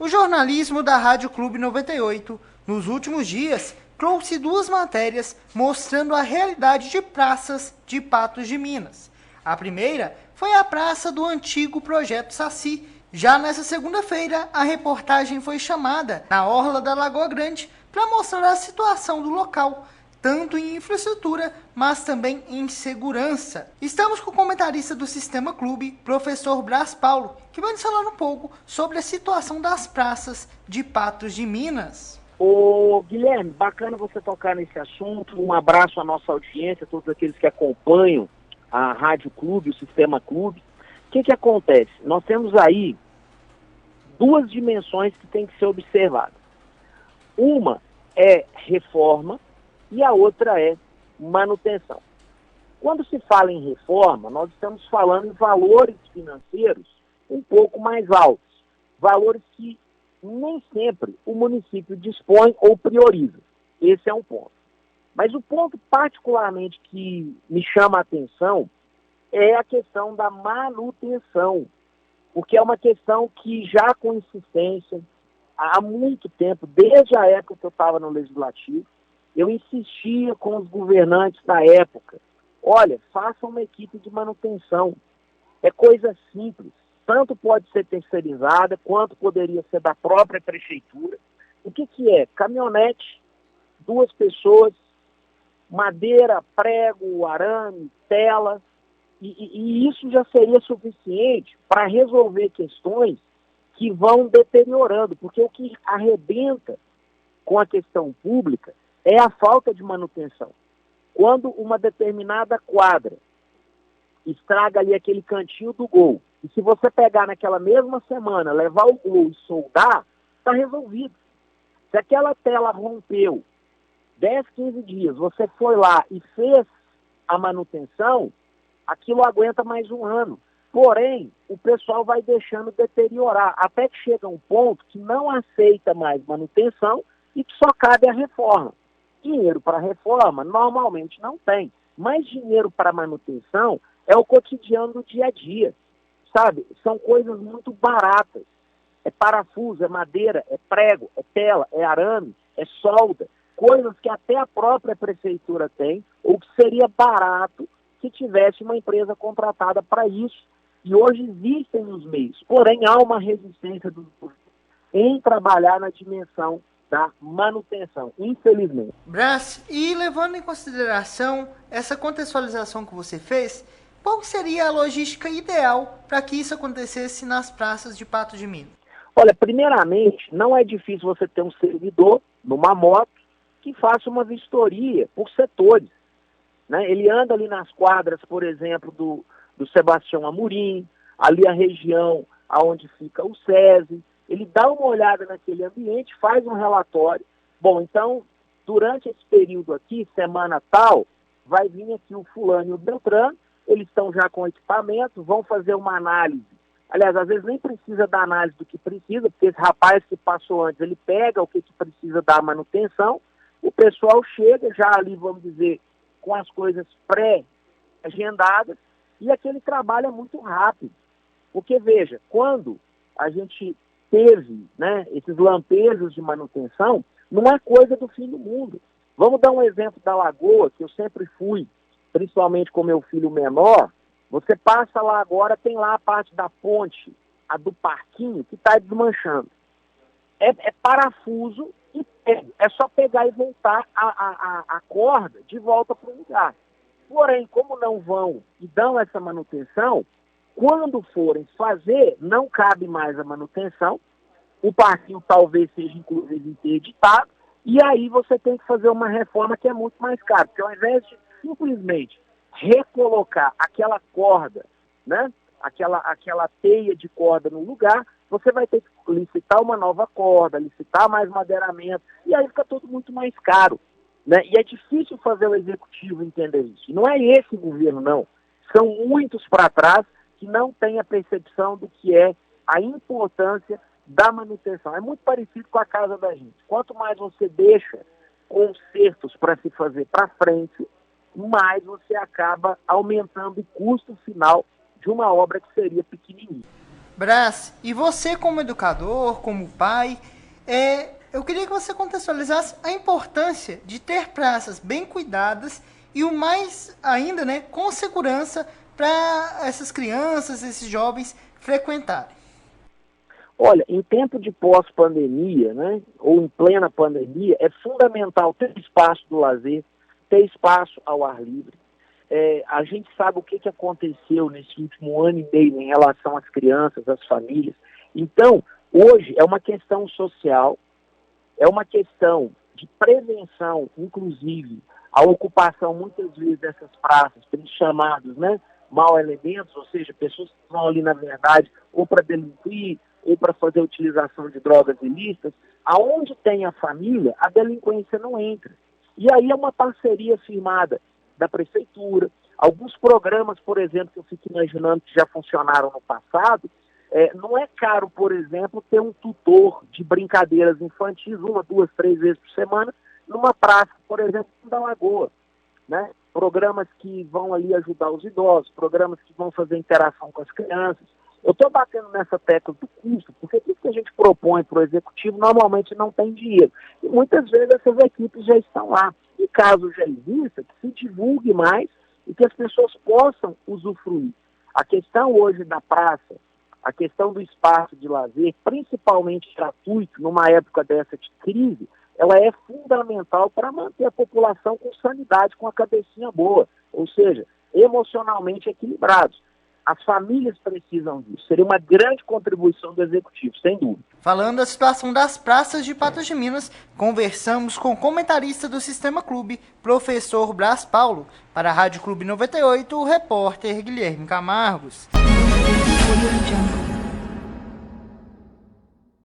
O jornalismo da Rádio Clube 98, nos últimos dias, trouxe duas matérias mostrando a realidade de praças de Patos de Minas. A primeira foi a praça do antigo Projeto Saci. Já nessa segunda-feira, a reportagem foi chamada na orla da Lagoa Grande para mostrar a situação do local, tanto em infraestrutura, mas também em segurança. Estamos com o comentarista do Sistema Clube, professor Brás Paulo, que vai nos falar um pouco sobre a situação das praças de Patos de Minas. Ô Guilherme, bacana você tocar nesse assunto. Um abraço à nossa audiência, todos aqueles que acompanham a Rádio Clube, o Sistema Clube. O que acontece? Nós temos aí duas dimensões que têm que ser observadas. Uma é reforma e a outra é manutenção. Quando se fala em reforma, nós estamos falando em valores financeiros um pouco mais altos, valores que nem sempre o município dispõe ou prioriza. Esse é um ponto. Mas o ponto particularmente que me chama a atenção é a questão da manutenção, porque é uma questão que já com insistência, há muito tempo, desde a época que eu estava no Legislativo, eu insistia com os governantes da época, olha, façam uma equipe de manutenção, é coisa simples, tanto pode ser terceirizada, quanto poderia ser da própria prefeitura. O que é? Caminhonete, 2 pessoas, madeira, prego, arame, tela, e isso já seria suficiente para resolver questões que vão deteriorando, porque o que arrebenta com a questão pública é a falta de manutenção. Quando uma determinada quadra estraga ali aquele cantinho do gol, e se você pegar naquela mesma semana, levar o gol e soldar, está resolvido. Se aquela tela rompeu 10, 15 dias, você foi lá e fez a manutenção, aquilo aguenta mais um ano. Porém, o pessoal vai deixando deteriorar, até que chega um ponto que não aceita mais manutenção e que só cabe a reforma. Dinheiro para reforma normalmente não tem, mas dinheiro para manutenção é o cotidiano do dia a dia, sabe? São coisas muito baratas. É parafuso, é madeira, é prego, é tela, é arame, é solda, coisas que até a própria prefeitura tem, ou que seria barato se tivesse uma empresa contratada para isso. E hoje existem os meios, porém há uma resistência dos em trabalhar na dimensão da manutenção, infelizmente. Brás, e levando em consideração essa contextualização que você fez, qual seria a logística ideal para que isso acontecesse nas praças de Patos de Minas? Olha, primeiramente, não é difícil você ter um servidor numa moto que faça uma vistoria por setores, né? Ele anda ali nas quadras, por exemplo, do Sebastião Amorim, ali a região onde fica o SESI, ele dá uma olhada naquele ambiente, faz um relatório. Bom, então, durante esse período aqui, semana tal, vai vir aqui o fulano e o Beltrano, eles estão já com equipamento, vão fazer uma análise. Aliás, às vezes nem precisa da análise do que precisa, porque esse rapaz que passou antes, ele pega o que precisa da manutenção, o pessoal chega já ali, vamos dizer, com as coisas pré-agendadas, e aquele trabalho é muito rápido. Porque, veja, quando a gente teve, né, esses lampejos de manutenção, não é coisa do fim do mundo. Vamos dar um exemplo da Lagoa, que eu sempre fui, principalmente com meu filho menor. Você passa lá agora, tem lá a parte da ponte, a do parquinho, que está desmanchando. É parafuso e pego. É só pegar e voltar a corda de volta para o lugar. Porém, como não vão e dão essa manutenção, quando forem fazer, não cabe mais a manutenção, o parquinho talvez seja inclusive interditado, e aí você tem que fazer uma reforma que é muito mais cara, porque ao invés de simplesmente recolocar aquela corda, né, aquela teia de corda no lugar, você vai ter que licitar uma nova corda, licitar mais madeiramento, e aí fica tudo muito mais caro, né? E é difícil fazer o executivo entender isso. E não é esse governo, não. São muitos para trás que não têm a percepção do que é a importância da manutenção. É muito parecido com a casa da gente. Quanto mais você deixa consertos para se fazer para frente, mais você acaba aumentando o custo final de uma obra que seria pequenininha. Brás, e você como educador, como pai, eu queria que você contextualizasse a importância de ter praças bem cuidadas e o mais ainda, né, com segurança para essas crianças, esses jovens frequentarem. Olha, em tempo de pós-pandemia, né, ou em plena pandemia, é fundamental ter espaço do lazer, ter espaço ao ar livre. A gente sabe o que aconteceu nesse último ano e meio em relação às crianças, às famílias. Então, hoje é uma questão social, é uma questão de prevenção, inclusive, a ocupação muitas vezes dessas praças pelos chamados, né, mal elementos, ou seja, pessoas que vão ali, na verdade, ou para delinquir, ou para fazer utilização de drogas ilícitas. Aonde tem a família, a delinquência não entra. E aí é uma parceria firmada da prefeitura, alguns programas, por exemplo, que eu fico imaginando que já funcionaram no passado. Não é caro, por exemplo, ter um tutor de brincadeiras infantis 1, 2, 3 vezes por semana numa praça, por exemplo, da Lagoa, né? Programas que vão ali ajudar os idosos, programas que vão fazer interação com as crianças. Eu estou batendo nessa tecla do custo, porque tudo que a gente propõe para o executivo normalmente não tem dinheiro. E muitas vezes essas equipes já estão lá. E caso já exista, que se divulgue mais e que as pessoas possam usufruir. A questão hoje da praça, a questão do espaço de lazer, principalmente gratuito, numa época dessa de crise, ela é fundamental para manter a população com sanidade, com a cabecinha boa, ou seja, emocionalmente equilibrados. As famílias precisam disso. Seria uma grande contribuição do Executivo, sem dúvida. Falando da situação das praças de Patos de Minas, conversamos com o comentarista do Sistema Clube, professor Brás Paulo. Para a Rádio Clube 98, o repórter Guilherme Camargos.